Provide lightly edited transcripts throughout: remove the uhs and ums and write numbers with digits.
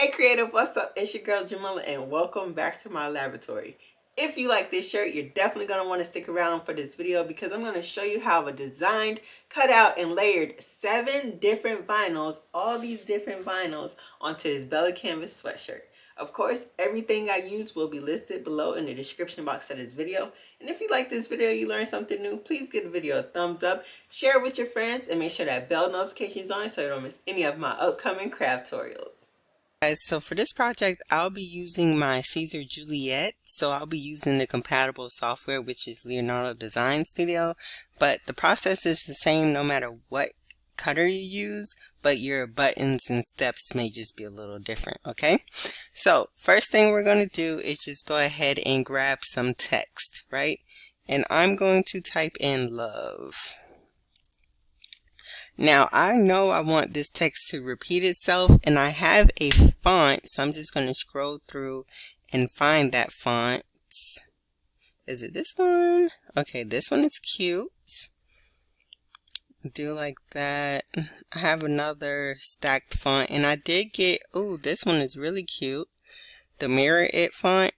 Hey creative, what's up? It's your girl Jamila and welcome back to my laboratory. If you like this shirt, you're definitely going to want to stick around for this video because I'm going to show you how I designed, cut out, and layered 7 different vinyls, all these different vinyls onto this Bella Canvas sweatshirt. Of course, everything I use will be listed below in the description box of this video. And if you like this video, you learned something new, please give the video a thumbs up, share it with your friends, and make sure that bell notification is on so you don't miss any of my upcoming craft tutorials. Guys, so for this project, I'll be using my Caesar Juliet. So I'll be using the compatible software, which is Leonardo Design Studio. But the process is the same no matter what cutter you use, but your buttons and steps may just be a little different, okay? So first thing we're going to do is just go ahead and grab some text, right? And I'm going to type in love. Now I know I want this text to repeat itself and I have a font, so I'm just going to scroll through and find that font. Is it this one? Okay, this one is cute. I do like that. I have another stacked font and I did get, ooh, this one is really cute. The Mirror It font.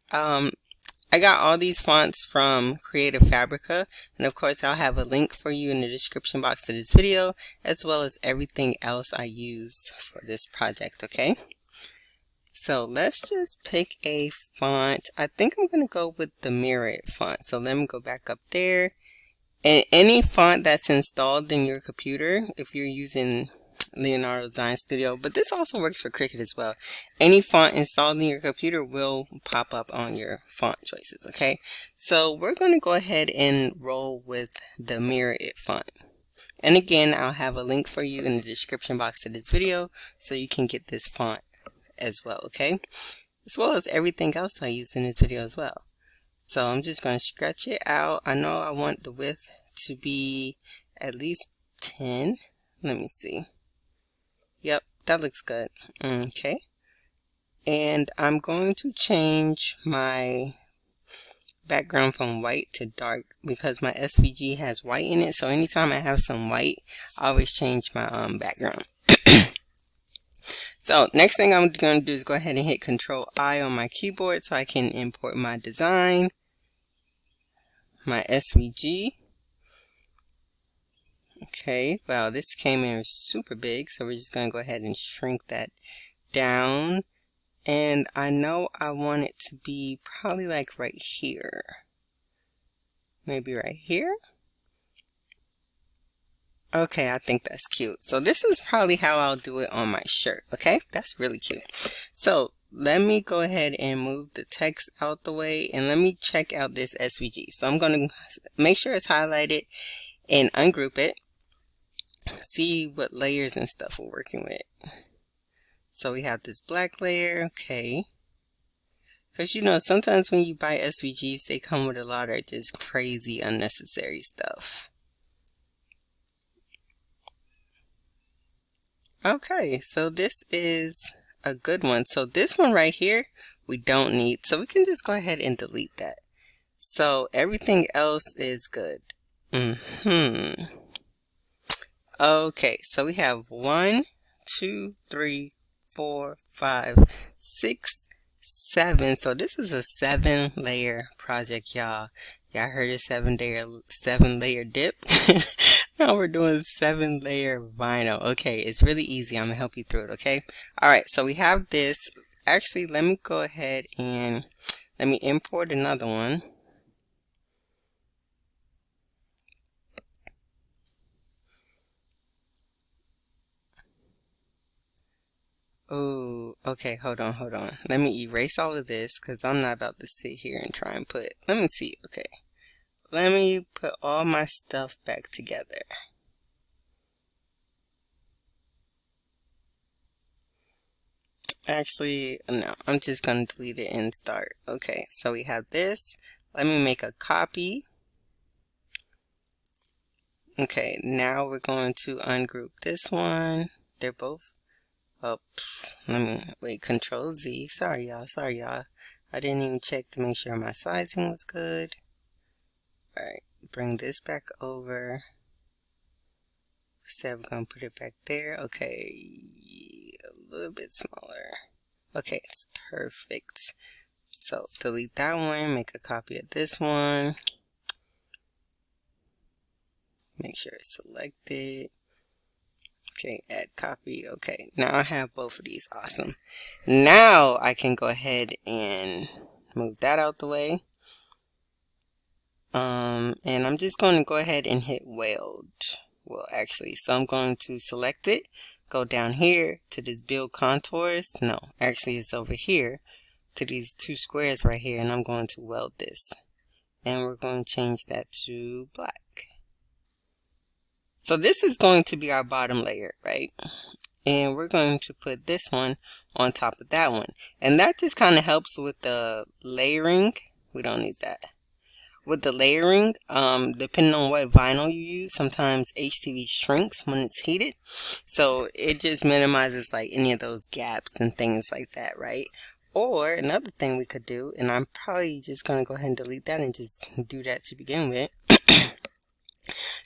I got all these fonts from Creative Fabrica, and of course I'll have a link for you in the description box of this video, as well as everything else I used for this project, okay? So let's just pick a font. I think I'm going to go with the Mirror It font. So let me go back up there. And any font that's installed in your computer, if you're using Leonardo Design Studio, but this also works for Cricut as well. Any font installed in your computer will pop up on your font choices, okay? So we're going to go ahead and roll with the Mirror It font. And again, I'll have a link for you in the description box of this video so you can get this font as well, okay? As well as everything else I used in this video as well. So I'm just going to stretch it out. I know I want the width to be at least 10. Let me see. Yep, that looks good. Okay. And I'm going to change my background from white to dark because my SVG has white in it. So anytime I have some white, I always change my background. So next thing I'm going to do is go ahead and hit Control I on my keyboard so I can import my design, my SVG. Okay, wow, this came in super big, so we're just going to go ahead and shrink that down. And I know I want it to be probably like right here. Maybe right here. Okay, I think that's cute. So this is probably how I'll do it on my shirt, okay? That's really cute. So let me go ahead and move the text out the way and let me check out this SVG. So I'm going to make sure it's highlighted and ungroup it. See what layers and stuff we're working with. So we have this black layer, okay. Because you know, sometimes when you buy SVGs, they come with a lot of just crazy, unnecessary stuff. Okay, so this is a good one. So this one right here, we don't need. So we can just go ahead and delete that. So everything else is good. Okay, so we have 1, 2, 3, 4, 5, 6, 7. So this is a 7-layer project, y'all. Y'all heard a 7-layer dip? Now we're doing 7-layer vinyl. Okay, it's really easy. I'm gonna help you through it, okay? Alright, so we have this. Actually, let me go ahead and let me import another one. Oh, okay, hold on. Let me erase all of this because I'm not about to sit here and try and put, let me see, okay. Let me put all my stuff back together. Actually, no, I'm just going to delete it and start. Okay, so we have this. Let me make a copy. Okay, now we're going to ungroup this one. They're both up. Let me wait, Control Z. Sorry y'all. I didn't even check to make sure my sizing was good. Alright, bring this back over. Said we're gonna put it back there. Okay, a little bit smaller. Okay, it's perfect. So delete that one, make a copy of this one. Make sure it's selected. Okay, add copy. Okay, now I have both of these. Awesome. Now I can go ahead and move that out the way. And I'm just going to go ahead and hit weld. Well, actually, so I'm going to select it, go down here to this build contours. No, actually it's over here to these two squares right here, and I'm going to weld this. And we're going to change that to black. So this is going to be our bottom layer, right? And we're going to put this one on top of that one. And that just kind of helps with the layering. We don't need that. With the layering, depending on what vinyl you use, sometimes HTV shrinks when it's heated. So it just minimizes like any of those gaps and things like that, right? Or another thing we could do, and I'm probably just going to go ahead and delete that and just do that to begin with.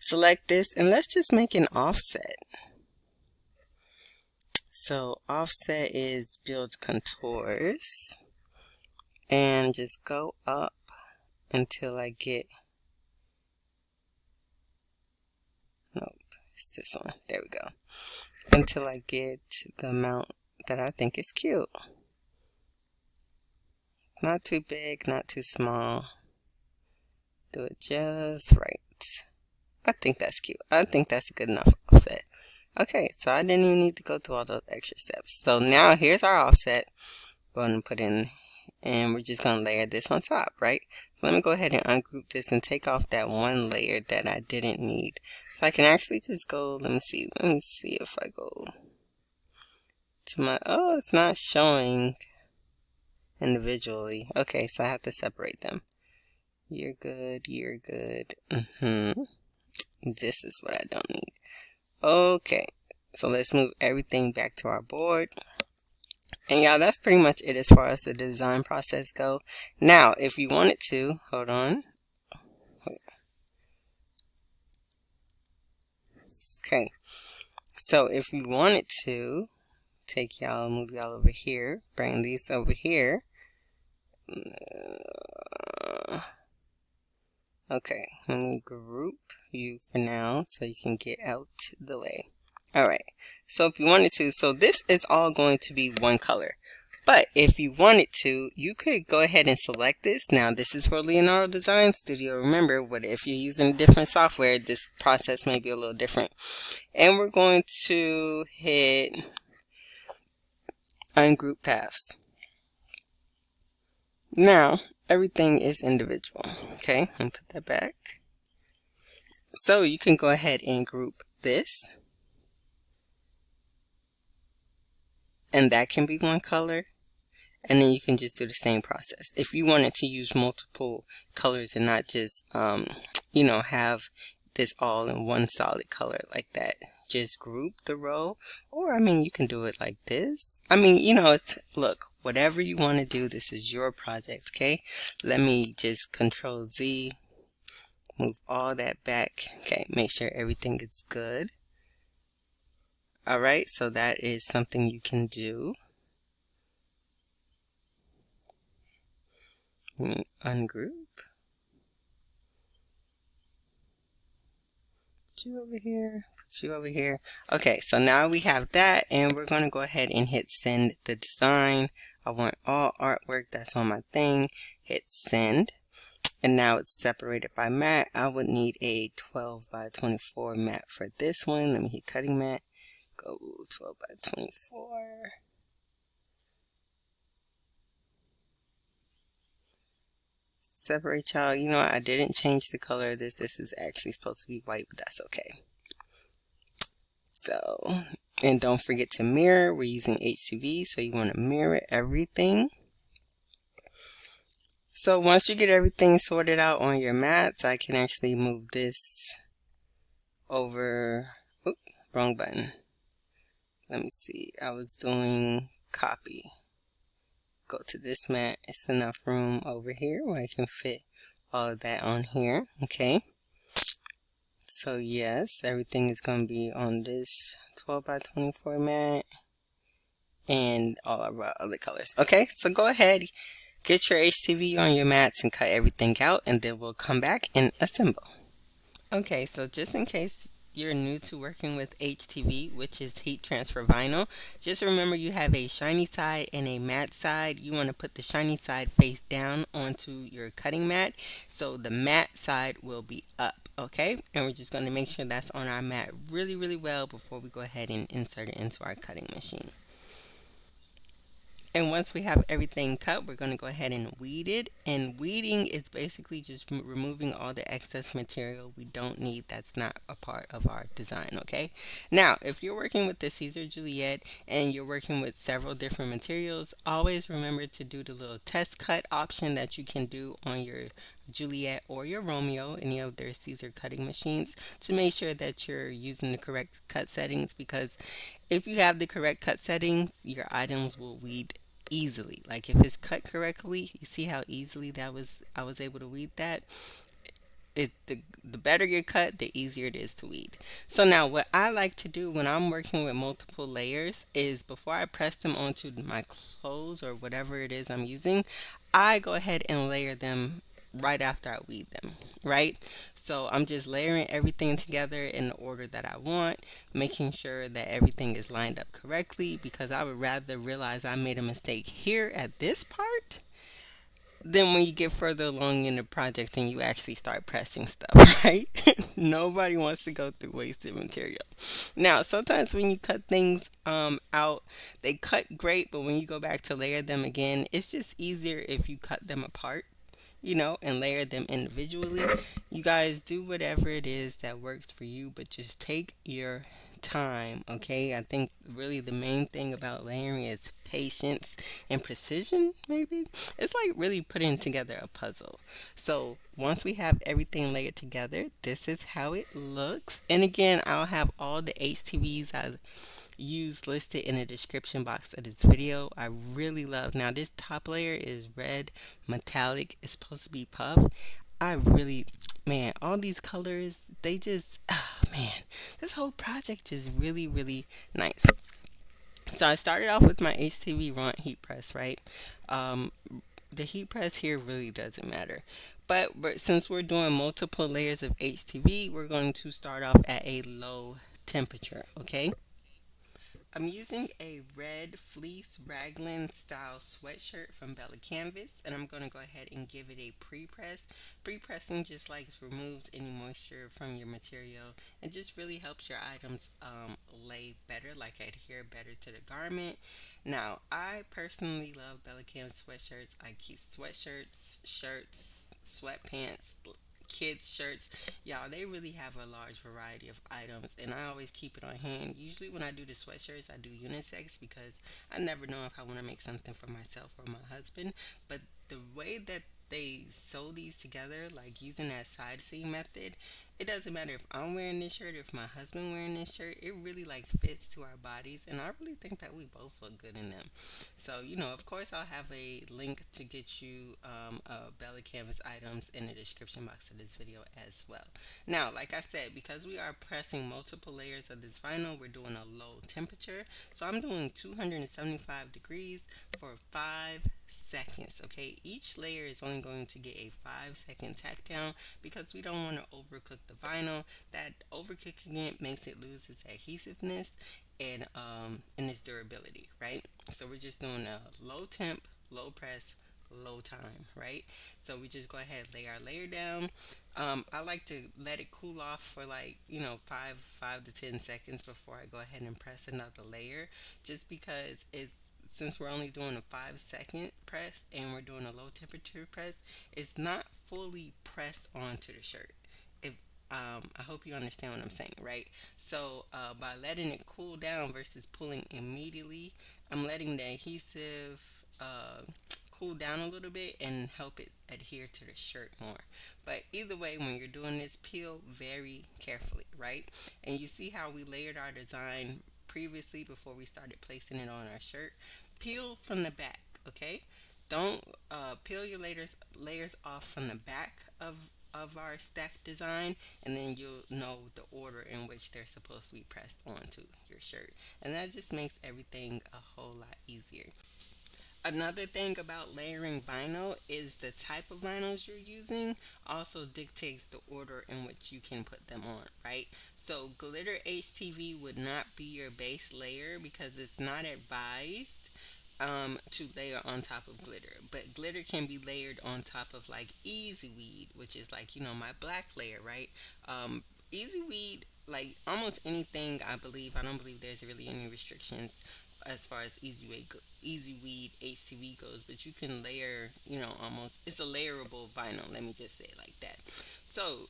Select this and let's just make an offset. So offset is build contours, and just go up until I get, nope, it's this one, there we go, until I get the amount that I think is cute. Not too big, not too small. Do it just right. I think that's cute. I think that's a good enough offset. Okay, so I didn't even need to go through all those extra steps. So now here's our offset. Going to put in, and we're just going to layer this on top, right? So let me go ahead and ungroup this and take off that one layer that I didn't need. So I can actually just go, let me see if I go to my, oh, it's not showing individually. Okay, so I have to separate them. You're good, you're good. This is what I don't need. Okay, so let's move everything back to our board. And yeah, that's pretty much it as far as the design process go. Now, if you wanted to, hold on. Okay, so if you wanted to, take y'all, move y'all over here, bring these over here. Okay, let me group you for now so you can get out the way. Alright, so if you wanted to, so this is all going to be one color. But if you wanted to, you could go ahead and select this. Now this is for Leonardo Design Studio. Remember, if you're using different software, this process may be a little different. And we're going to hit ungroup paths. Now, everything is individual. Okay, and put that back. So you can go ahead and group this. And that can be one color. And then you can just do the same process. If you wanted to use multiple colors and not just, you know, have this all in one solid color like that. Just group the row. Or, I mean, you can do it like this. I mean, you know, look, whatever you want to do, this is your project, okay? Let me just Control Z. Move all that back. Okay, make sure everything is good. Alright, so that is something you can do. Ungroup. Put you over here. Put you over here. Okay, so now we have that, and we're going to go ahead and hit send the design. I want all artwork that's on my thing. Hit send. And now it's separated by mat. I would need a 12 by 24 mat for this one. Let me hit cutting mat. Go 12 by 24. Separate y'all. You know what? I didn't change the color of this. This is actually supposed to be white, but that's okay. So, and don't forget to mirror. We're using HTV, so you want to mirror everything. So once you get everything sorted out on your mats, I can actually move this over. Oop, wrong button. Let me see. I was doing copy. Go to this mat. It's enough room over here where I can fit all of that on here. Okay. So yes, everything is going to be on this 12 by 24 mat. and all of our other colors. Okay, so go ahead, get your HTV on your mats and cut everything out, and then we'll come back and assemble. Okay, so just in case you're new to working with HTV, which is heat transfer vinyl, just remember you have a shiny side and a matte side. You want to put the shiny side face down onto your cutting mat, so the matte side will be up. Okay, and we're just going to make sure that's on our mat really, really well before we go ahead and insert it into our cutting machine. And once we have everything cut, we're going to go ahead and weed it. And weeding is basically just removing all the excess material we don't need that's not a part of our design, okay? Now, if you're working with the Caesar Juliet and you're working with several different materials, always remember to do the little test cut option that you can do on your Juliet or your Romeo, any of their Caesar cutting machines, to make sure that you're using the correct cut settings, because if you have the correct cut settings, your items will weed easily. Like if it's cut correctly, you see how easily I was able to weed that. The better your cut, the easier it is to weed. So now what I like to do when I'm working with multiple layers is before I press them onto my clothes or whatever it is I'm using, I go ahead and layer them right after I weed them, right? So I'm just layering everything together in the order that I want, making sure that everything is lined up correctly, because I would rather realize I made a mistake here at this part than when you get further along in the project and you actually start pressing stuff, right? Nobody wants to go through wasted material. Now, sometimes when you cut things out, they cut great, but when you go back to layer them again, it's just easier if you cut them apart, and layer them individually. You guys do whatever it is that works for you, but just take your time, okay? I think really the main thing about layering is patience and precision, maybe. It's like really putting together a puzzle. So once we have everything layered together, this is how it looks. And again, I'll have all the HTVs I use listed in the description box of this video. I really love, now this top layer is red metallic, it's supposed to be puff. I really, man, all these colors, they just, man, this whole project is really, really nice. So I started off with my HTV Runt heat press, right? um, the heat press here really doesn't matter, but since we're doing multiple layers of HTV, we're going to start off at a low temperature, okay? I'm using a red fleece raglan style sweatshirt from BELLA+CANVAS, and I'm going to go ahead and give it a pre-press. Pre-pressing just like removes any moisture from your material and just really helps your items lay better, like adhere better to the garment. Now, I personally love BELLA+CANVAS sweatshirts. I keep sweatshirts, shirts, sweatpants, kids shirts, y'all, they really have a large variety of items, and I always keep it on hand. Usually when I do the sweatshirts, I do unisex because I never know if I want to make something for myself or my husband. But the way that they sew these together, like using that side seam method, it doesn't matter if I'm wearing this shirt or if my husband wearing this shirt, it really like fits to our bodies, and I really think that we both look good in them. So, of course, I'll have a link to get you BELLA+CANVAS items in the description box of this video as well. Now, like I said, because we are pressing multiple layers of this vinyl, we're doing a low temperature. So I'm doing 275 degrees for 5 seconds, okay? Each layer is only going to get a 5 second tack down because we don't want to overcook the vinyl. That overcooking it makes it lose its adhesiveness and its durability, right? So we're just doing a low temp, low press, low time, right? So we just go ahead, lay our layer down. I like to let it cool off for like, 5 to 10 seconds before I go ahead and press another layer, just because it's, since we're only doing a 5 second press and we're doing a low temperature press, it's not fully pressed onto the shirt. If I hope you understand what I'm saying, right? So by letting it cool down versus pulling immediately, I'm letting the adhesive cool down a little bit and help it adhere to the shirt more. But either way, when you're doing this, peel very carefully, right? And you see how we layered our design previously before we started placing it on our shirt. Peel from the back, okay? Don't peel your layers off from the back of our stack design, and then you'll know the order in which they're supposed to be pressed onto your shirt. And that just makes everything a whole lot easier. Another thing about layering vinyl is the type of vinyls you're using also dictates the order in which you can put them on, right? So glitter HTV would not be your base layer because it's not advised to layer on top of glitter. But glitter can be layered on top of like Easy Weed, which is like, my black layer, right? Easy Weed, like almost anything, I don't believe there's really any restrictions as far as Easy Weed HTV goes, but you can layer, almost, it's a layerable vinyl, let me just say it like that. So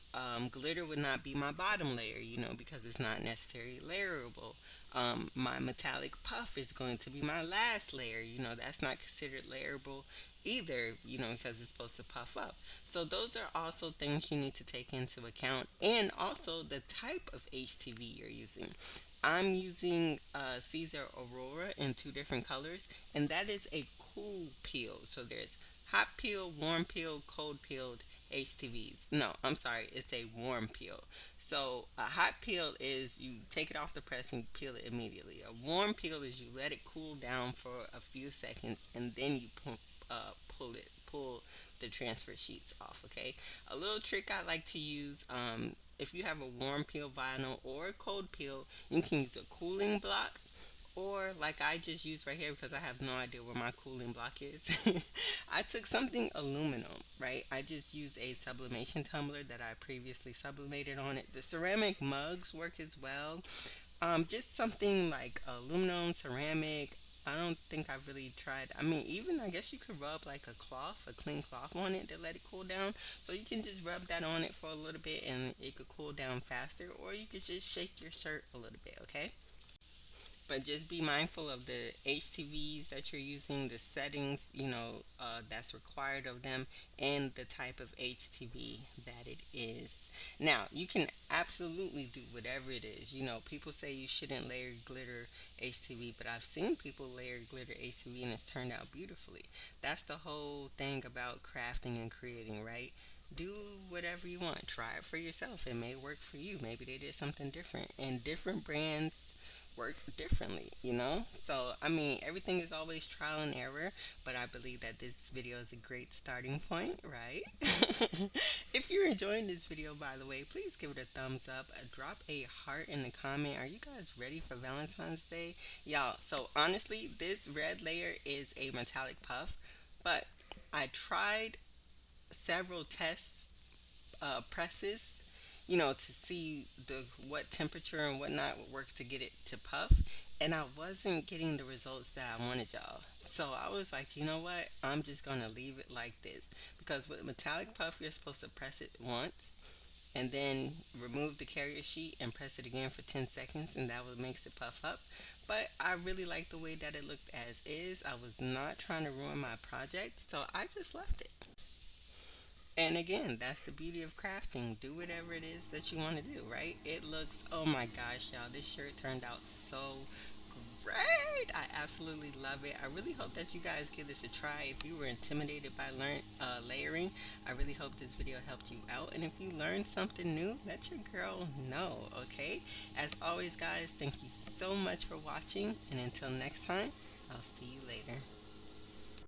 glitter would not be my bottom layer, because it's not necessarily layerable. My metallic puff is going to be my last layer, that's not considered layerable either, because it's supposed to puff up. So those are also things you need to take into account, and also the type of HTV you're using. I'm using Caesar Aurora in 2 different colors, and that is a cool peel. So there's hot peel, warm peel, cold peeled HTVs. No, I'm sorry, it's a warm peel. So a hot peel is you take it off the press and you peel it immediately. A warm peel is you let it cool down for a few seconds and then you pull the transfer sheets off. Okay, a little trick I like to use, if you have a warm peel vinyl or a cold peel, you can use a cooling block, or like I just used right here because I have no idea where my cooling block is. I took something aluminum, right? I just used a sublimation tumbler that I previously sublimated on it. The ceramic mugs work as well. Just something like aluminum, ceramic. I don't think I've really tried. I mean, even I guess you could rub like a cloth, a clean cloth on it to let it cool down. So you can just rub that on it for a little bit and it could cool down faster, or you could just shake your shirt a little bit, okay? But just be mindful of the HTVs that you're using, the settings, that's required of them, and the type of HTV that it is. Now, you can absolutely do whatever it is. People say you shouldn't layer glitter HTV, but I've seen people layer glitter HTV and it's turned out beautifully. That's the whole thing about crafting and creating, right? Do whatever you want. Try it for yourself. It may work for you. Maybe they did something different. And different brands work differently, So, I mean, everything is always trial and error, but I believe that this video is a great starting point, right? If you're enjoying this video, by the way, please give it a thumbs up. Drop a heart in the comment. Are you guys ready for Valentine's Day? Y'all, so honestly, this red layer is a metallic puff, but I tried several tests presses, to see what temperature and whatnot would work to get it to puff, and I wasn't getting the results that I wanted, y'all. So I was like, you know what? I'm just gonna leave it like this, because with metallic puff, you're supposed to press it once and then remove the carrier sheet and press it again for 10 seconds, and that what makes it puff up. But I really like the way that it looked as is. I was not trying to ruin my project, so I just left it. And again, that's the beauty of crafting. Do whatever it is that you want to do, right? It looks, oh my gosh, y'all, this shirt turned out so great. I absolutely love it. I really hope that you guys give this a try. If you were intimidated by layering, I really hope this video helped you out. And if you learned something new, let your girl know, okay? As always, guys, thank you so much for watching. And until next time, I'll see you later.